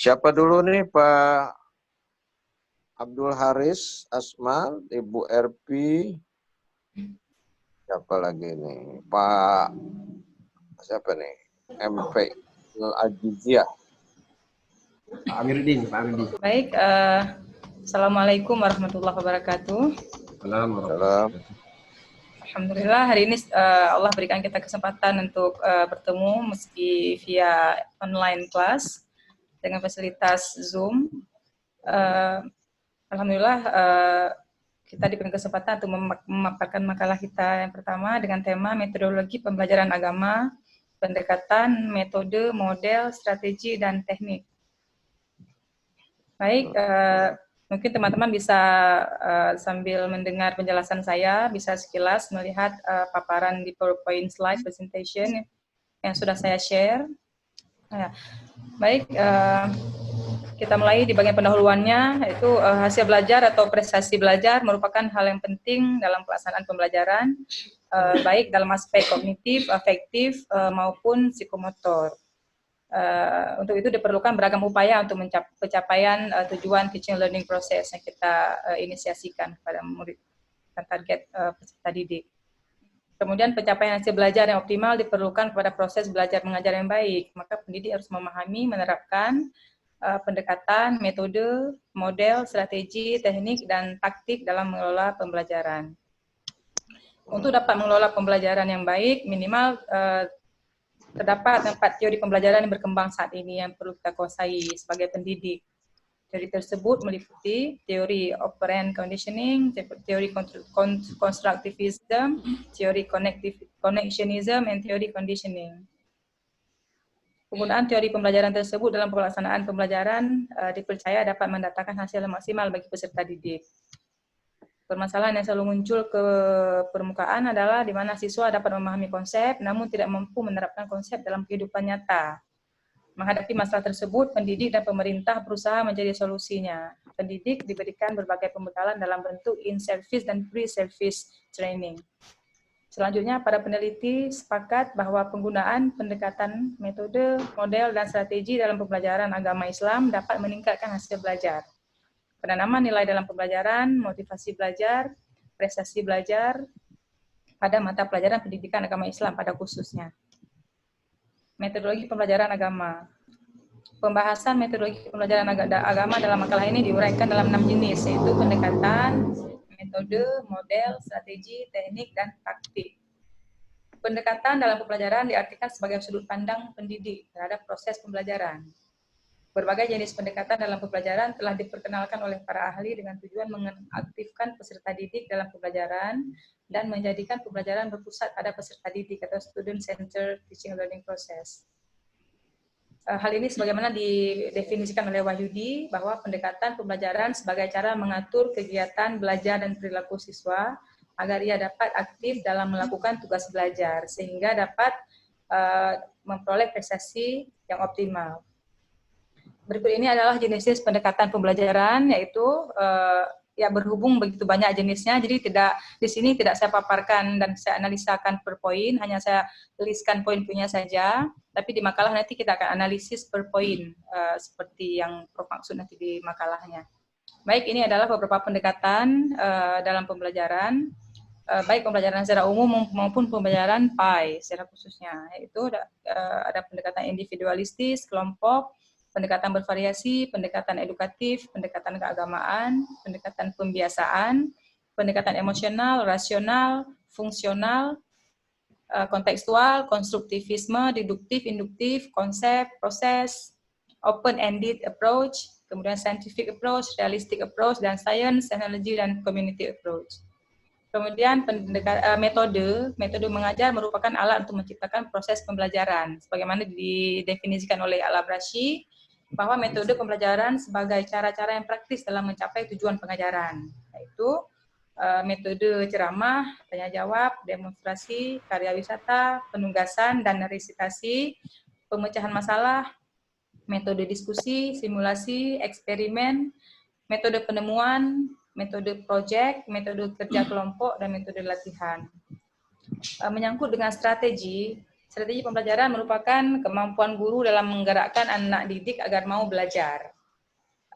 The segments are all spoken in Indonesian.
Siapa dulu nih, Pak Abdul Haris Asma, Ibu RP, siapa lagi nih? Pak siapa nih? MP Al-Ajiziyah. Pak Amiruddin. Baik, Assalamualaikum warahmatullahi wabarakatuh. Salam. Alhamdulillah hari ini Allah berikan kita kesempatan untuk bertemu meski via online class dengan fasilitas Zoom. Alhamdulillah kita diberi kesempatan untuk memaparkan makalah kita yang pertama dengan tema metodologi pembelajaran agama, pendekatan, metode, model, strategi, dan teknik. Baik, mungkin teman-teman bisa sambil mendengar penjelasan saya, bisa sekilas melihat paparan di PowerPoint slide presentation yang sudah saya share. Nah, baik, kita mulai di bagian pendahuluannya, yaitu hasil belajar atau prestasi belajar merupakan hal yang penting dalam pelaksanaan pembelajaran, baik dalam aspek kognitif, afektif, maupun psikomotor. Untuk itu diperlukan beragam upaya untuk pencapaian tujuan teaching learning process yang kita inisiasikan kepada murid dan target peserta didik. Kemudian pencapaian hasil belajar yang optimal diperlukan kepada proses belajar mengajar yang baik. Maka pendidik harus memahami, menerapkan pendekatan, metode, model, strategi, teknik, dan taktik dalam mengelola pembelajaran. Untuk dapat mengelola pembelajaran yang baik, minimal terdapat 4 teori pembelajaran yang berkembang saat ini yang perlu kita kuasai sebagai pendidik. Teori tersebut meliputi teori operant conditioning, teori constructivism, teori connectionism, dan teori conditioning. Penggunaan teori pembelajaran tersebut dalam pelaksanaan pembelajaran dipercaya dapat mendatangkan hasil yang maksimal bagi peserta didik. Permasalahan yang selalu muncul ke permukaan adalah di mana siswa dapat memahami konsep namun tidak mampu menerapkan konsep dalam kehidupan nyata. Menghadapi masalah tersebut, pendidik dan pemerintah berusaha menjadi solusinya. Pendidik diberikan berbagai pembekalan dalam bentuk in-service dan pre-service training. Selanjutnya, para peneliti sepakat bahwa penggunaan pendekatan, metode, model, dan strategi dalam pembelajaran agama Islam dapat meningkatkan hasil belajar. Penanaman nilai dalam pembelajaran, motivasi belajar, prestasi belajar pada mata pelajaran pendidikan agama Islam pada khususnya. Metodologi pembelajaran agama. Pembahasan metodologi pembelajaran agama dalam makalah ini diuraikan dalam 6 jenis, yaitu pendekatan, metode, model, strategi, teknik, dan taktik. Pendekatan dalam pembelajaran diartikan sebagai sudut pandang pendidik terhadap proses pembelajaran. Berbagai jenis pendekatan dalam pembelajaran telah diperkenalkan oleh para ahli dengan tujuan mengaktifkan peserta didik dalam pembelajaran dan menjadikan pembelajaran berpusat pada peserta didik atau student-centered teaching learning process. Hal ini sebagaimana didefinisikan oleh Wahyudi bahwa pendekatan pembelajaran sebagai cara mengatur kegiatan belajar dan perilaku siswa agar ia dapat aktif dalam melakukan tugas belajar sehingga dapat memperoleh prestasi yang optimal. Berikut ini adalah jenis-jenis pendekatan pembelajaran, yaitu ya berhubung begitu banyak jenisnya, jadi di sini tidak saya paparkan dan saya analisakan per poin, hanya saya tuliskan poin-poinnya saja, tapi di makalah nanti kita akan analisis per poin, seperti yang Prof maksud nanti di makalahnya. Baik, ini adalah beberapa pendekatan dalam pembelajaran, baik pembelajaran secara umum maupun pembelajaran PAI secara khususnya, yaitu ada pendekatan individualistis, kelompok, pendekatan bervariasi, pendekatan edukatif, pendekatan keagamaan, pendekatan pembiasaan, pendekatan emosional, rasional, fungsional, kontekstual, konstruktivisme, deduktif, induktif, konsep, proses, open-ended approach, kemudian scientific approach, realistic approach, dan science, technology, dan community approach. Kemudian metode mengajar merupakan alat untuk menciptakan proses pembelajaran, sebagaimana didefinisikan oleh Al-Abrashi, bahwa metode pembelajaran sebagai cara-cara yang praktis dalam mencapai tujuan pengajaran, yaitu metode ceramah, tanya jawab, demonstrasi, karya wisata, penugasan, dan resitasi, pemecahan masalah, metode diskusi, simulasi, eksperimen, metode penemuan, metode proyek, metode kerja kelompok, dan metode latihan. Menyangkut dengan strategi Strategi pembelajaran merupakan kemampuan guru dalam menggerakkan anak didik agar mau belajar.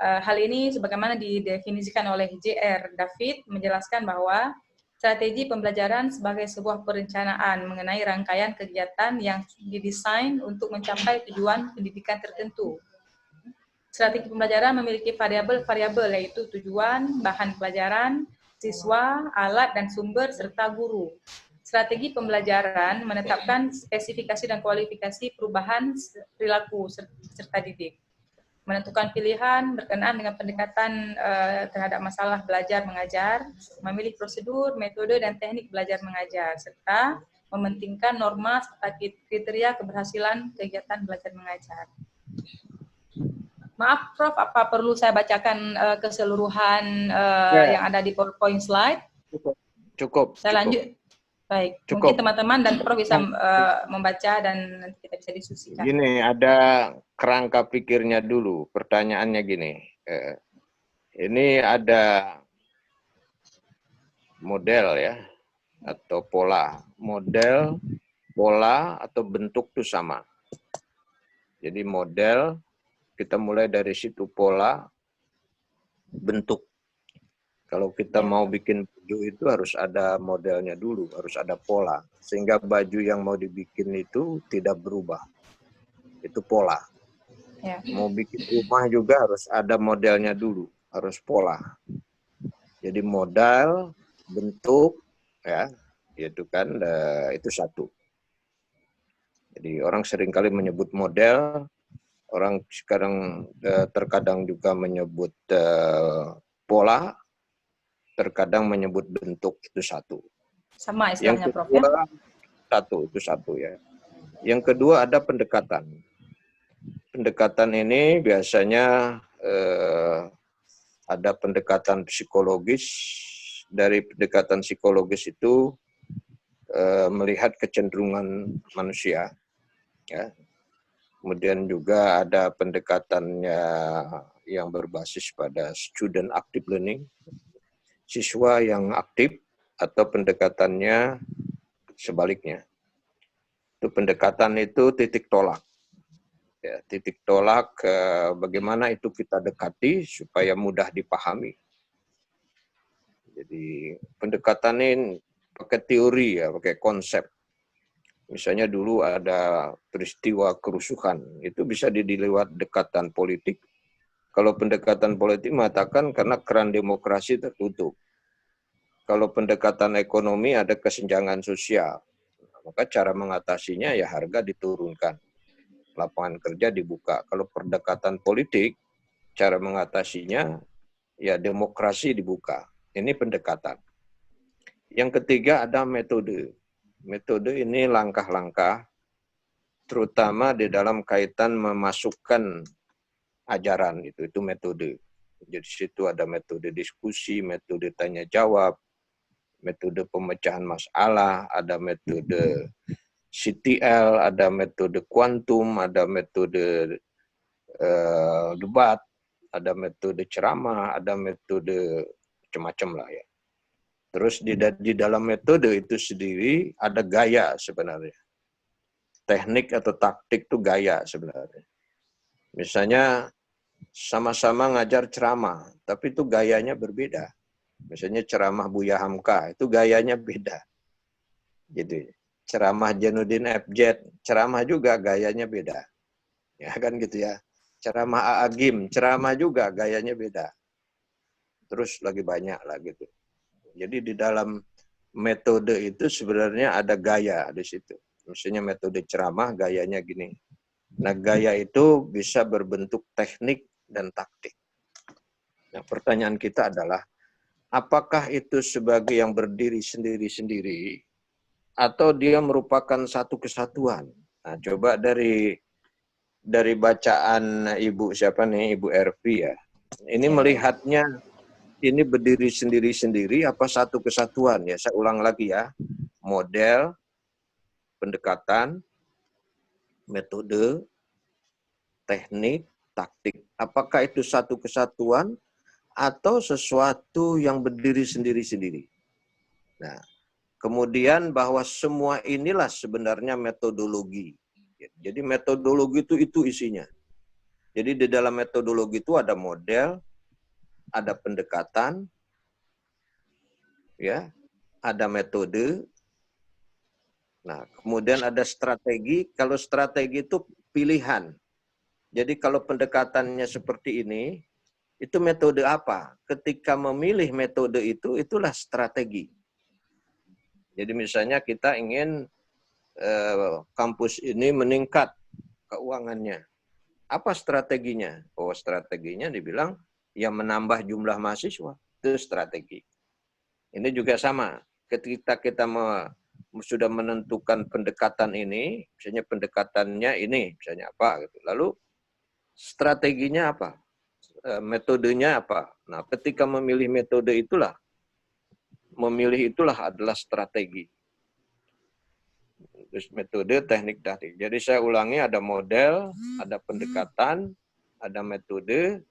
Hal ini sebagaimana didefinisikan oleh J.R. David menjelaskan bahwa strategi pembelajaran sebagai sebuah perencanaan mengenai rangkaian kegiatan yang didesain untuk mencapai tujuan pendidikan tertentu. Strategi pembelajaran memiliki variabel-variabel yaitu tujuan, bahan pelajaran, siswa, alat dan sumber, serta guru. Strategi pembelajaran menetapkan spesifikasi dan kualifikasi perubahan perilaku serta didik. Menentukan pilihan berkenaan dengan pendekatan terhadap masalah belajar mengajar, memilih prosedur, metode, dan teknik belajar mengajar, serta mementingkan norma serta kriteria keberhasilan kegiatan belajar mengajar. Maaf, Prof, apa perlu saya bacakan keseluruhan yang ada di PowerPoint slide? Cukup. Saya lanjut. Baik, Cukup. mungkin teman-teman dan Prof bisa membaca dan nanti kita bisa diskusikan. Gini, ada kerangka pikirnya dulu. Pertanyaannya gini, ini ada model ya, atau pola. Model, pola, atau bentuk itu sama. Jadi model, kita mulai dari situ, pola, bentuk. Kalau kita mau bikin baju itu harus ada modelnya dulu, harus ada pola. Sehingga baju yang mau dibikin itu tidak berubah. Itu pola. Ya. Mau bikin rumah juga harus ada modelnya dulu, harus pola. Jadi modal, bentuk, ya, itu kan itu satu. Jadi orang seringkali menyebut model, orang sekarang terkadang juga menyebut pola, terkadang menyebut bentuk, itu satu. Sama istilahnya, Yang Prof, kedua, ya? itu satu ya. Yang kedua ada pendekatan. Pendekatan ini biasanya ada pendekatan psikologis. Dari pendekatan psikologis itu melihat kecenderungan manusia, ya. Kemudian juga ada pendekatannya yang berbasis pada student active learning, siswa yang aktif, atau pendekatannya sebaliknya. Itu pendekatan itu titik tolak. Ya, titik tolak bagaimana itu kita dekati supaya mudah dipahami. Jadi pendekatan ini pakai teori ya, pakai konsep. Misalnya dulu ada peristiwa kerusuhan, itu bisa dilihat dekatan politik. Kalau pendekatan politik mengatakan karena keran demokrasi tertutup. Kalau pendekatan ekonomi ada kesenjangan sosial, maka cara mengatasinya ya harga diturunkan, lapangan kerja dibuka. Kalau pendekatan politik, cara mengatasinya ya demokrasi dibuka. Ini pendekatan. Yang ketiga ada metode. Metode ini langkah-langkah, terutama di dalam kaitan memasukkan ajaran, itu metode. Jadi situ ada metode diskusi, metode tanya jawab, metode pemecahan masalah, ada metode CTL, ada metode kuantum, ada metode debat, ada metode ceramah, ada metode macam-macam lah ya. Terus di dalam metode itu sendiri ada gaya sebenarnya. Teknik atau taktik itu gaya sebenarnya. Misalnya sama-sama ngajar ceramah, tapi itu gayanya berbeda. Misalnya ceramah Buya Hamka, itu gayanya beda. Gitu. Ceramah Janudin Abjad, ceramah juga gayanya beda. Ya kan gitu ya. Ceramah A'agim, ceramah juga gayanya beda. Terus lagi banyak lah gitu. Jadi di dalam metode itu sebenarnya ada gaya di situ. Misalnya metode ceramah gayanya gini. Nah gaya itu bisa berbentuk teknik dan taktik. Nah pertanyaan kita adalah, apakah itu sebagai yang berdiri sendiri-sendiri atau dia merupakan satu kesatuan? Nah coba dari bacaan Ibu siapa nih, Ibu Ervi ya. Ini melihatnya ini berdiri sendiri-sendiri apa satu kesatuan ya? Saya ulang lagi ya. Model, pendekatan, metode, teknik, taktik. Apakah itu satu kesatuan atau sesuatu yang berdiri sendiri-sendiri? Nah, Kemudian bahwa semua inilah sebenarnya metodologi. Jadi metodologi itu isinya. Jadi di dalam metodologi itu ada model, ada pendekatan, ya, ada metode. Nah, kemudian ada strategi. Kalau strategi itu pilihan. Jadi kalau pendekatannya seperti ini, itu metode apa? Ketika memilih metode itu, itulah strategi. Jadi misalnya kita ingin kampus ini meningkat keuangannya. Apa strateginya? Oh, strateginya dibilang yang menambah jumlah mahasiswa. Itu strategi. Ini juga sama. Ketika kita sudah menentukan pendekatan ini, misalnya pendekatannya ini, misalnya apa gitu. Lalu strateginya apa? Metodenya apa? Nah, ketika memilih metode itulah, memilih itulah adalah strategi. Terus metode, teknik, taktik. Jadi saya ulangi, ada model, ada pendekatan, ada metode,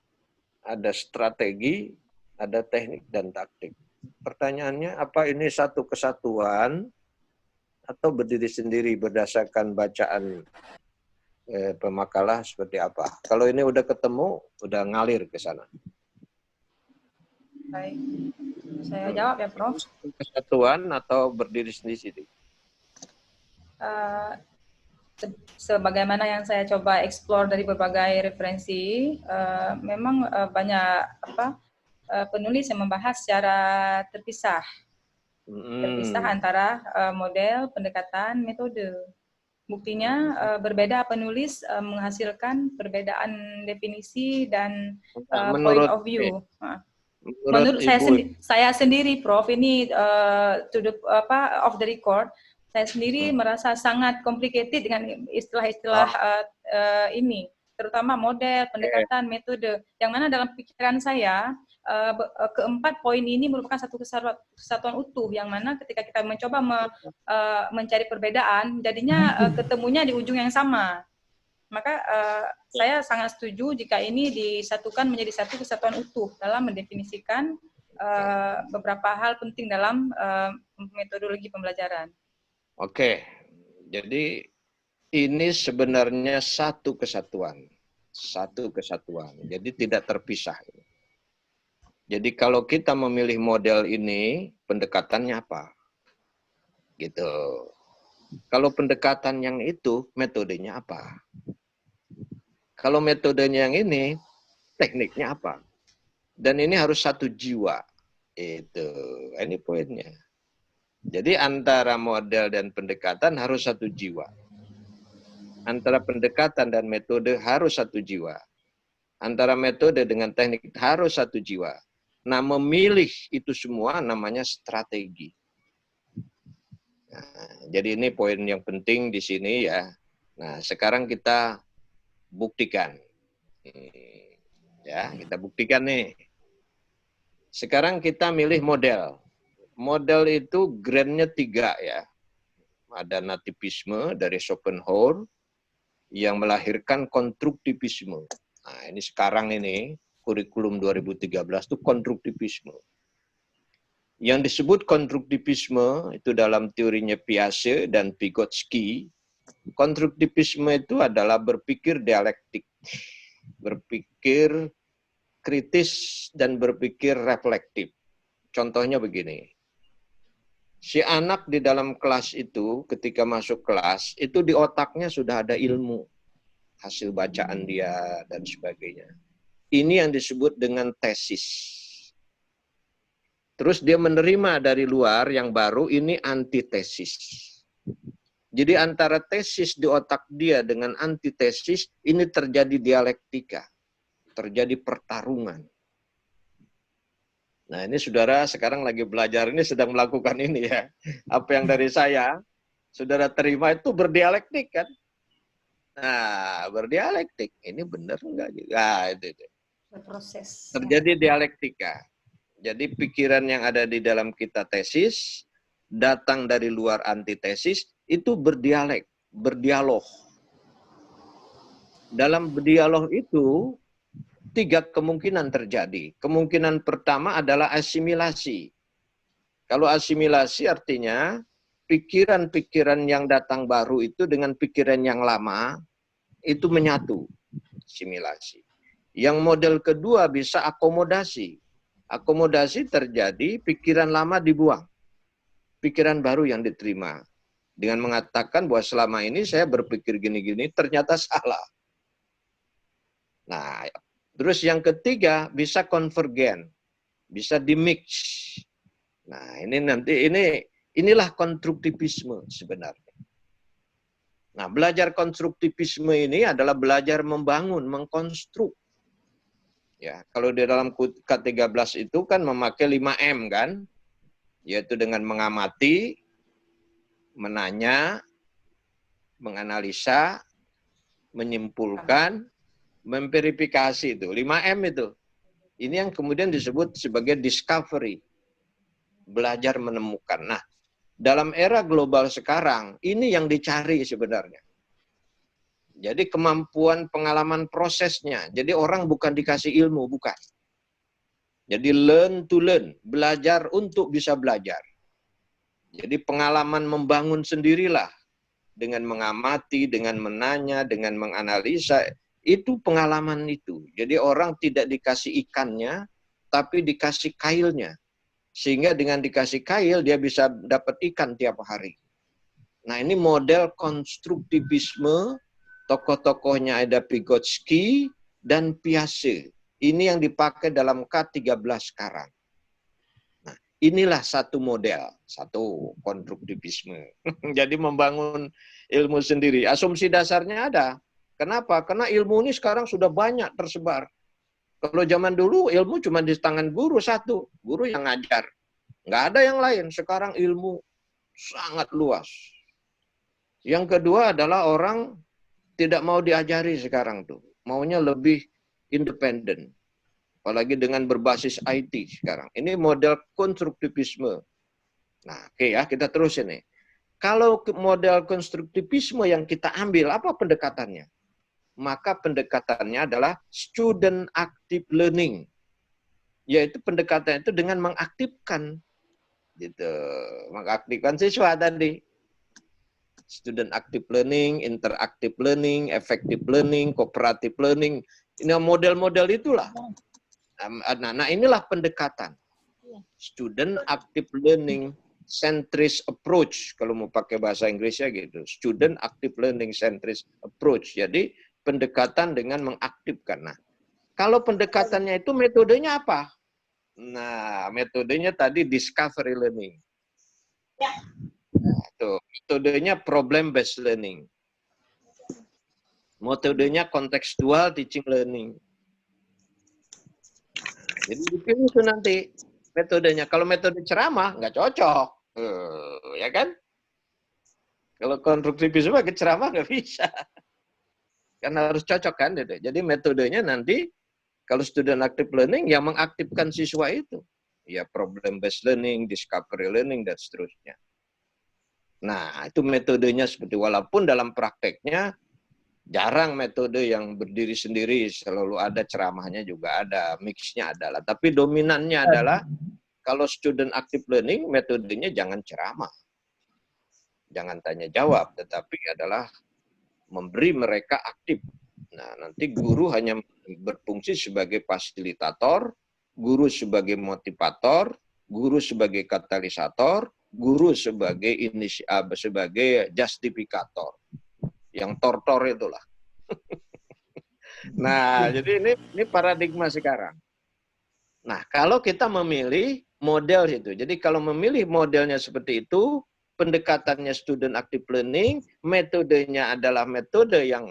ada strategi, ada teknik dan taktik. Pertanyaannya, apa ini satu kesatuan atau berdiri sendiri berdasarkan bacaan pemakalah seperti apa? Kalau ini udah ketemu, udah ngalir ke sana. Baik, saya jawab ya, Prof. Kesatuan atau berdiri sendiri? Sebagaimana yang saya coba explore dari berbagai referensi, memang banyak penulis yang membahas secara terpisah antara model, pendekatan, metode. Buktinya berbeda penulis menghasilkan perbedaan definisi dan point of view. Menurut saya sendiri, Prof, ini off the record, saya sendiri merasa sangat complicated dengan istilah-istilah ini, terutama model, pendekatan, metode, yang mana dalam pikiran saya keempat poin ini merupakan satu kesatuan utuh, yang mana ketika kita mencoba mencari perbedaan, jadinya ketemunya di ujung yang sama. Maka saya sangat setuju jika ini disatukan menjadi satu kesatuan utuh dalam mendefinisikan beberapa hal penting dalam metodologi pembelajaran. Oke, jadi ini sebenarnya satu kesatuan. Jadi tidak terpisah. Jadi kalau kita memilih model ini, pendekatannya apa? Gitu. Kalau pendekatan yang itu, metodenya apa? Kalau metodenya yang ini, tekniknya apa? Dan ini harus satu jiwa. Ini poinnya. Jadi antara model dan pendekatan harus satu jiwa. Antara pendekatan dan metode harus satu jiwa. Antara metode dengan teknik harus satu jiwa. Nah, memilih itu semua namanya strategi. Nah, jadi ini poin yang penting di sini ya. Nah, sekarang kita buktikan. Ya, kita buktikan nih. Sekarang kita milih model. Model itu grade-nya 3 ya. Ada nativisme dari Schopenhauer yang melahirkan konstruktivisme. Nah, ini sekarang ini kurikulum 2013 itu konstruktivisme. Yang disebut konstruktivisme itu dalam teorinya Piaget dan Vygotsky. Konstruktivisme itu adalah berpikir dialektik, berpikir kritis dan berpikir reflektif. Contohnya begini. Si anak di dalam kelas itu, ketika masuk kelas, itu di otaknya sudah ada ilmu. Hasil bacaan dia, dan sebagainya. Ini yang disebut dengan tesis. Terus dia menerima dari luar yang baru, ini antitesis. Jadi antara tesis di otak dia dengan antitesis, ini terjadi dialektika. Terjadi pertarungan. Nah ini saudara sekarang lagi belajar ini sedang melakukan ini ya. Apa yang dari saya, saudara terima itu berdialektik kan. Nah berdialektik, ini benar enggak? Nah, itu. Proses. Terjadi dialektika. Jadi pikiran yang ada di dalam kita tesis, datang dari luar antitesis, itu berdialog. Dalam berdialog itu, 3 kemungkinan terjadi. Kemungkinan pertama adalah asimilasi. Kalau asimilasi artinya pikiran-pikiran yang datang baru itu dengan pikiran yang lama itu menyatu, asimilasi. Yang model kedua bisa akomodasi. Akomodasi terjadi, pikiran lama dibuang, pikiran baru yang diterima. Dengan mengatakan bahwa selama ini saya berpikir gini-gini, ternyata salah. Nah, terus yang ketiga bisa konvergen, bisa dimix. Nah, inilah konstruktivisme sebenarnya. Nah, belajar konstruktivisme ini adalah belajar membangun, mengkonstruk. Ya, kalau di dalam K13 itu kan memakai 5M kan, yaitu dengan mengamati, menanya, menganalisa, menyimpulkan, memverifikasi itu. 5M itu. Ini yang kemudian disebut sebagai discovery. Belajar menemukan. Nah, dalam era global sekarang, ini yang dicari sebenarnya. Jadi kemampuan pengalaman prosesnya. Jadi orang bukan dikasih ilmu, bukan. Jadi learn to learn, belajar untuk bisa belajar. Jadi pengalaman membangun sendirilah. Dengan mengamati, dengan menanya, dengan menganalisa, itu pengalaman itu. Jadi orang tidak dikasih ikannya, tapi dikasih kailnya. Sehingga dengan dikasih kail, dia bisa dapat ikan tiap hari. Nah, ini model konstruktivisme, tokoh-tokohnya ada Vygotsky dan Piaget. Ini yang dipakai dalam K13 sekarang. Nah, inilah satu model, satu konstruktivisme. Jadi membangun ilmu sendiri. Asumsi dasarnya ada. Kenapa? Karena ilmu ini sekarang sudah banyak tersebar. Kalau zaman dulu ilmu cuma di tangan guru satu, guru yang ngajar. Nggak ada yang lain. Sekarang ilmu sangat luas. Yang kedua adalah orang tidak mau diajari sekarang tuh. Maunya lebih independen. Apalagi dengan berbasis IT sekarang. Ini model konstruktivisme. Nah, oke ya, kita terus ini. Kalau model konstruktivisme yang kita ambil, apa pendekatannya? Maka pendekatannya adalah student active learning. Yaitu pendekatan itu dengan mengaktifkan. Gitu. Mengaktifkan siswa tadi. Student active learning, interactive learning, effective learning, cooperative learning. Ini model-model itulah. Nah, inilah pendekatan. Student active learning centris approach, kalau mau pakai bahasa Inggrisnya gitu. Student active learning centris approach. Jadi pendekatan dengan mengaktifkan. Nah, kalau pendekatannya itu metodenya apa? Nah, metodenya tadi discovery learning. Nah, itu metodenya problem based learning. Metodenya kontekstual teaching learning. Jadi dipilih itu nanti metodenya. Kalau metode ceramah nggak cocok, ya kan? Kalau konstruktivisme pakai ceramah nggak bisa, karena harus cocok kan, gitu. Jadi metodenya nanti kalau student active learning yang mengaktifkan siswa itu, ya problem based learning, discovery learning dan seterusnya. Nah itu metodenya seperti, walaupun dalam prakteknya jarang metode yang berdiri sendiri, selalu ada ceramahnya juga ada, mixnya adalah. Tapi dominannya adalah kalau student active learning, metodenya jangan ceramah, jangan tanya jawab, tetapi adalah memberi mereka aktif. Nah, nanti guru hanya berfungsi sebagai fasilitator, guru sebagai motivator, guru sebagai katalisator, guru sebagai sebagai justifikator. Yang tortor itulah. Nah, jadi ini paradigma sekarang. Nah, kalau kita memilih model itu, jadi kalau memilih modelnya seperti itu, pendekatannya student active learning, metodenya adalah metode yang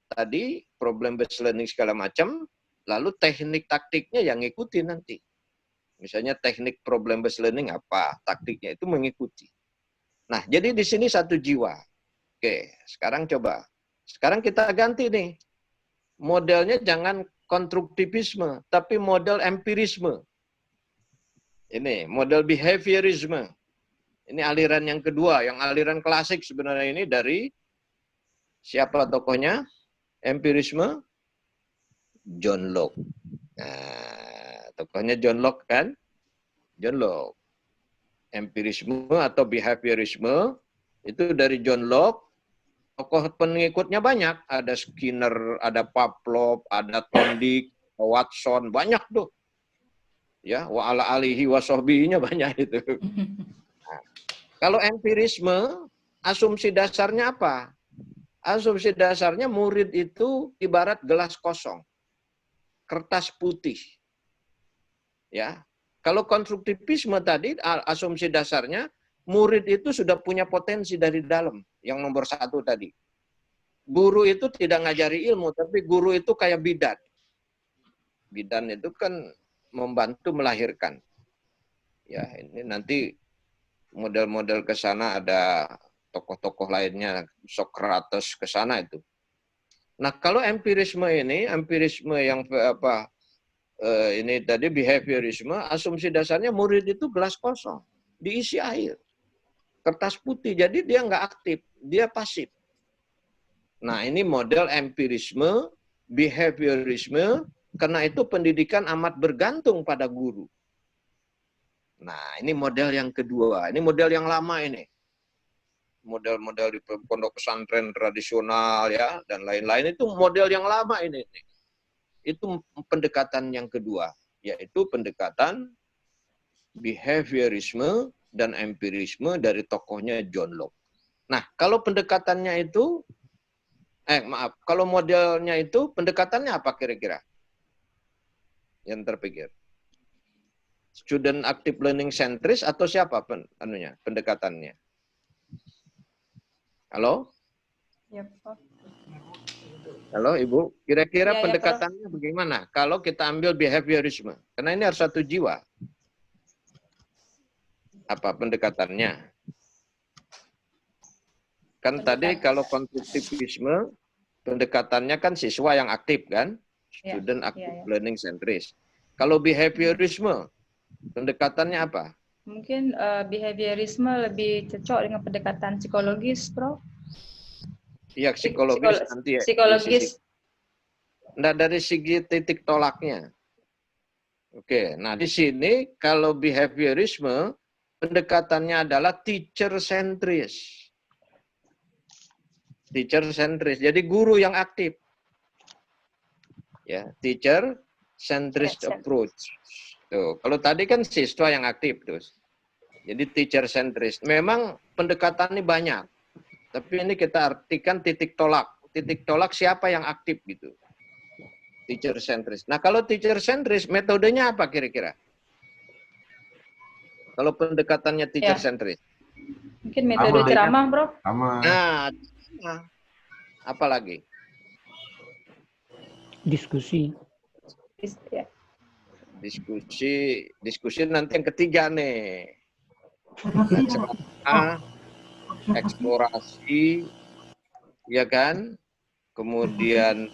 tadi, problem based learning segala macam, lalu teknik taktiknya yang ngikuti nanti. Misalnya teknik problem based learning apa, taktiknya itu mengikuti. Nah, jadi di sini satu jiwa. Oke, sekarang coba. Sekarang kita ganti nih. Modelnya jangan konstruktivisme, tapi model empirisme. Ini model behaviorisme. Ini aliran yang kedua, yang aliran klasik sebenarnya ini dari siapa tokohnya? Empirisme, John Locke. Nah, tokohnya John Locke kan? John Locke. Empirisme atau behaviorisme itu dari John Locke. Tokoh pengikutnya banyak. Ada Skinner, ada Pavlov, ada Tondik, Watson, banyak tuh. Ya, wa ala alihi wa sahbihinya banyak itu. Nah, kalau empirisme, asumsi dasarnya apa? Asumsi dasarnya murid itu ibarat gelas kosong, kertas putih. Ya, kalau konstruktivisme tadi, asumsi dasarnya, murid itu sudah punya potensi dari dalam, yang nomor 1 tadi. Guru itu tidak ngajari ilmu, tapi guru itu kayak bidan. Bidan itu kan membantu melahirkan. Ya, ini nanti model-model ke sana ada tokoh-tokoh lainnya, Socrates ke sana itu. Nah, kalau empirisme ini, empirisme yang ini tadi behaviorisme, asumsi dasarnya murid itu gelas kosong, diisi air, kertas putih, jadi dia nggak aktif, dia pasif. Nah, ini model empirisme, behaviorisme, karena itu pendidikan amat bergantung pada guru. Nah, ini model yang kedua, ini model yang lama ini. Model-model di pondok pesantren tradisional ya, dan lain-lain itu model yang lama ini. Itu pendekatan yang kedua, yaitu pendekatan behaviorisme dan empirisme dari tokohnya John Locke. Nah, kalau pendekatannya itu, kalau modelnya itu, pendekatannya apa kira-kira? Yang terpikir. Student active learning centris atau siapa pendekatannya? Halo? Ya, Prof. Halo Ibu, kira-kira Ya, pendekatannya bagaimana kalau kita ambil behaviorisme? Karena ini harus satu jiwa. Apa pendekatannya? Kan tadi kalau konstruktivisme, pendekatannya kan siswa yang aktif kan? Student active learning centris. Kalau behaviorisme, pendekatannya apa? Mungkin behaviorisme lebih cocok dengan pendekatan psikologis, Prof. Iya, psikologis nanti ya. Psikologis. Nah, dari segi titik tolaknya. Oke, nah di sini kalau behaviorisme, pendekatannya adalah teacher sentris. Teacher sentris, jadi guru yang aktif. Ya, teacher centris approach. Tuh, kalau tadi kan siswa yang aktif terus. Jadi teacher sentris. Memang pendekatannya banyak. Tapi ini kita artikan titik tolak. Titik tolak siapa yang aktif gitu. Teacher sentris. Nah, kalau teacher sentris, metodenya apa kira-kira? Kalau pendekatannya teacher sentris. Mungkin metode ceramah, Bro. Nah, apa lagi? Diskusi. Diskusi nanti yang ketiga nih. Eksplorasi, ya kan? Kemudian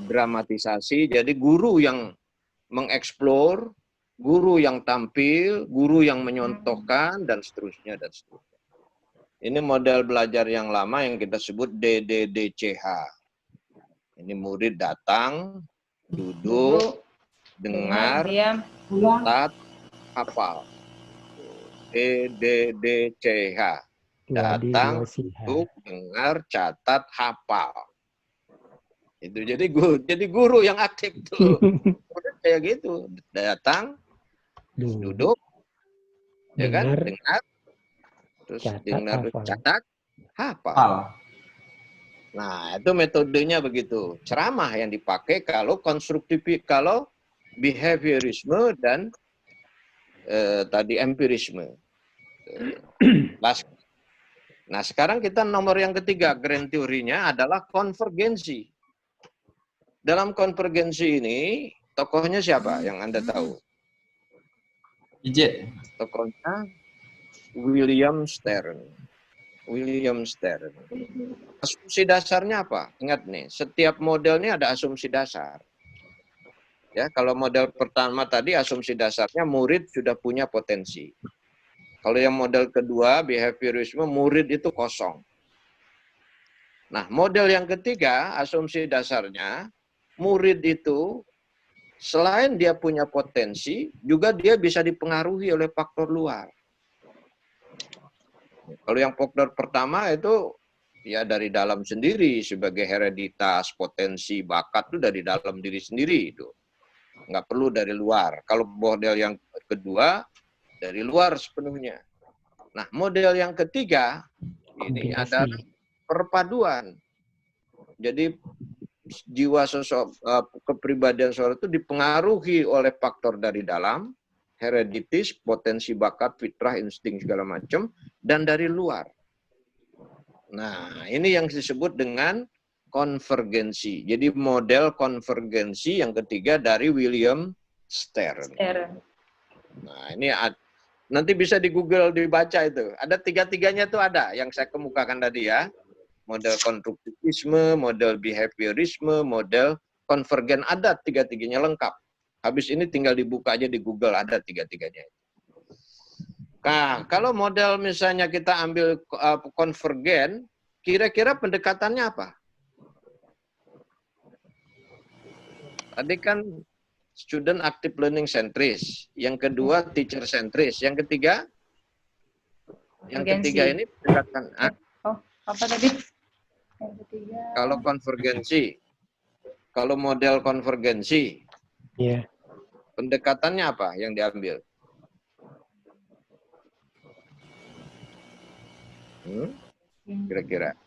dramatisasi. Jadi guru yang mengeksplor, guru yang tampil, guru yang menyontohkan, dan seterusnya, dan seterusnya. Ini model belajar yang lama yang kita sebut DDDCH. Ini murid datang, duduk, dengar, catat, hafal. DDDCH. Datang, duduk, dengar, catat, hafal. Itu jadi guru yang aktif tuh. Kayak gitu, datang, duduk, ya kan, dengar, terus dengar, catat, hafal. Nah, itu metodenya begitu. Ceramah yang dipakai kalau kalau behaviorisme dan tadi empirisme. Nah, sekarang kita nomor yang ketiga, grand teorinya adalah konvergensi. Dalam konvergensi ini, tokohnya siapa yang Anda tahu? Tokohnya William Stern. Asumsi dasarnya apa? Ingat nih, setiap modelnya ada asumsi dasar. Ya, kalau model pertama tadi asumsi dasarnya murid sudah punya potensi. Kalau yang model kedua, behaviorisme, murid itu kosong. Nah, model yang ketiga, asumsi dasarnya, murid itu selain dia punya potensi, juga dia bisa dipengaruhi oleh faktor luar. Kalau yang faktor pertama itu ya dari dalam sendiri sebagai hereditas, potensi, bakat itu dari dalam diri sendiri itu. Nggak perlu dari luar. Kalau model yang kedua dari luar sepenuhnya. Nah, model yang ketiga ini adalah perpaduan. Jadi jiwa kepribadian seseorang itu dipengaruhi oleh faktor dari dalam, hereditis, potensi bakat, fitrah, insting segala macam, dan dari luar. Nah, ini yang disebut dengan konvergensi. Jadi model konvergensi yang ketiga dari William Stern. Nah, ini nanti bisa di Google dibaca itu. Ada tiga-tiganya tuh ada yang saya kemukakan tadi ya. Model konstruktivisme, model behaviorisme, model konvergen, ada tiga-tiganya lengkap. Habis ini tinggal dibuka aja di Google, ada tiga-tiganya. Nah, kalau model misalnya kita ambil konvergen, kira-kira pendekatannya apa? Tadi kan student active learning centris, yang kedua teacher centris, yang ketiga ini pendekatan apa tadi? Yang ketiga. Kalau konvergensi, kalau model konvergensi, pendekatannya apa yang diambil? Kira-kira.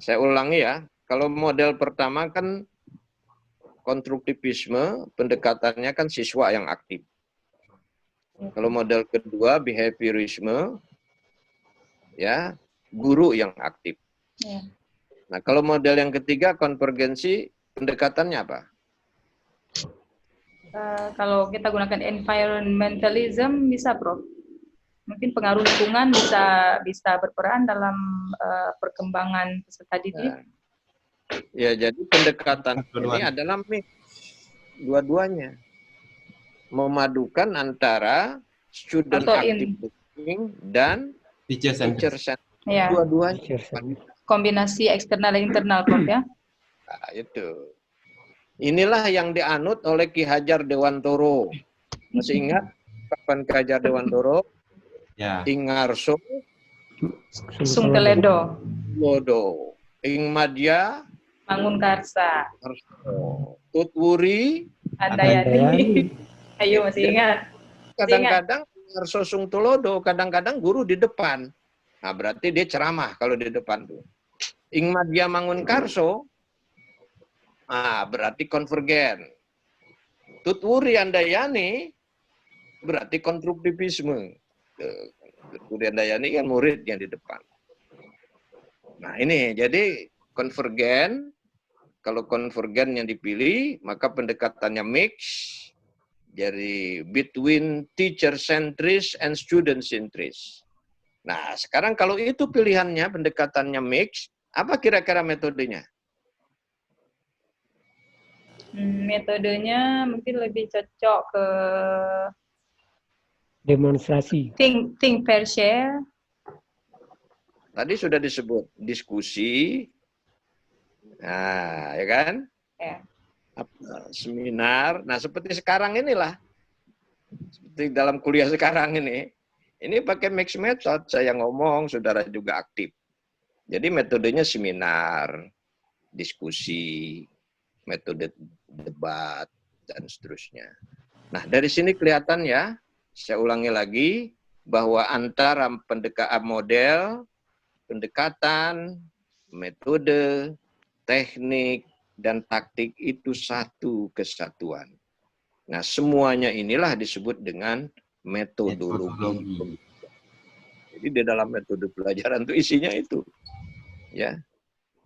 Saya ulangi ya. Kalau model pertama kan konstruktivisme, pendekatannya kan siswa yang aktif. Kalau model kedua behaviorisme, ya guru yang aktif. Nah, kalau model yang ketiga konvergensi, pendekatannya apa? Kalau kita gunakan environmentalism bisa, Prof. Mungkin pengaruh lingkungan bisa berperan dalam perkembangan peserta didik. Ya, jadi pendekatan ini adalah mix dua-duanya, memadukan antara student active learning dan teacher centered. Dua-duanya. Kombinasi eksternal dan internal, Prof, ya. Nah, itu. Inilah yang dianut oleh Ki Hajar Dewantoro. Masih ingat kapan Ki Hajar Dewantoro? Ya. Ingarso Sungteledo. Lodo. Ing Madya Mangunkarsa. Tutwuri Andayani. Ayo, masih ingat. Kadang-kadang Ingarso Sungtolodo, kadang-kadang guru di depan. Nah, berarti dia ceramah kalau di depan tuh. Ing Madya Mangunkarso, berarti konvergen. Tutwuri Andayani berarti konstruktivisme. Tutwuri Andayani kan murid yang di depan. Nah, ini jadi konvergen. Kalau konvergen yang dipilih, maka pendekatannya mix. Jadi between teacher centris and student centris. Nah, sekarang kalau itu pilihannya, pendekatannya mix, apa kira-kira metodenya? Metodenya mungkin lebih cocok ke demonstrasi. Think, pair, share. Tadi sudah disebut diskusi, nah, ya kan? Ya. Seminar. Nah, seperti sekarang inilah, seperti dalam kuliah sekarang ini pakai mix method. Saya ngomong, saudara juga aktif. Jadi metodenya seminar, diskusi, metode debat, dan seterusnya. Nah, dari sini kelihatan ya, saya ulangi lagi, bahwa antara model, pendekatan, metode, teknik, dan taktik itu satu kesatuan. Nah, semuanya inilah disebut dengan metodologi. Jadi di dalam metode pelajaran itu isinya itu. Ya.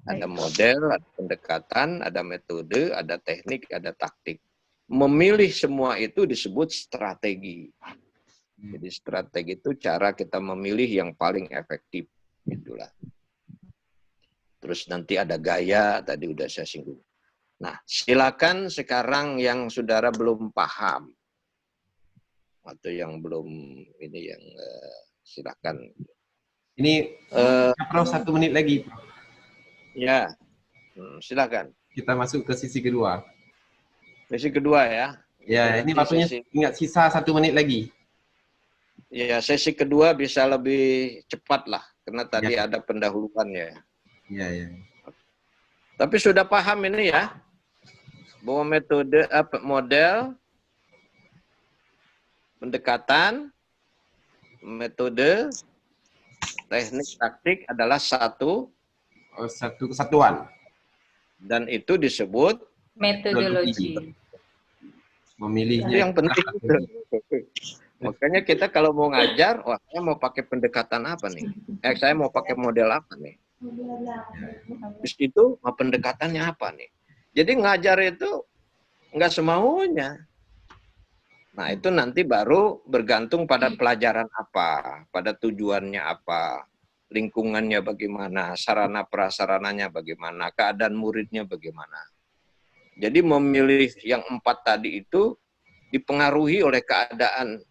Ada model, ada pendekatan, ada metode, ada teknik, ada taktik. Memilih semua itu disebut strategi. Jadi strategi itu cara kita memilih yang paling efektif. Itulah. Terus nanti ada gaya, tadi udah saya singgung. Nah, silakan sekarang yang saudara belum paham atau yang belum silakan. Ini Prof, 1 menit lagi. Ya, silakan. Kita masuk ke sisi kedua. Sesi kedua ya. Ya, ini waktunya ingat sisa 1 menit lagi. Ya, sesi kedua bisa lebih cepat lah, karena tadi ada pendahuluannya. Iya, iya. Tapi sudah paham ini ya, bahwa metode model pendekatan, metode, teknik, taktik adalah satu, Satu kesatuan. dan itu disebut Metodologi. itu Memilihnya. yang penting. Makanya kita kalau mau ngajar, wah saya mau pakai pendekatan apa nih? Saya mau pakai model apa nih? Terus itu pendekatannya apa nih? Jadi ngajar itu nggak semaunya. Nah itu nanti baru bergantung pada pelajaran apa, pada tujuannya apa, lingkungannya bagaimana, sarana prasarananya bagaimana, keadaan muridnya bagaimana. Jadi memilih yang 4 tadi itu dipengaruhi oleh keadaan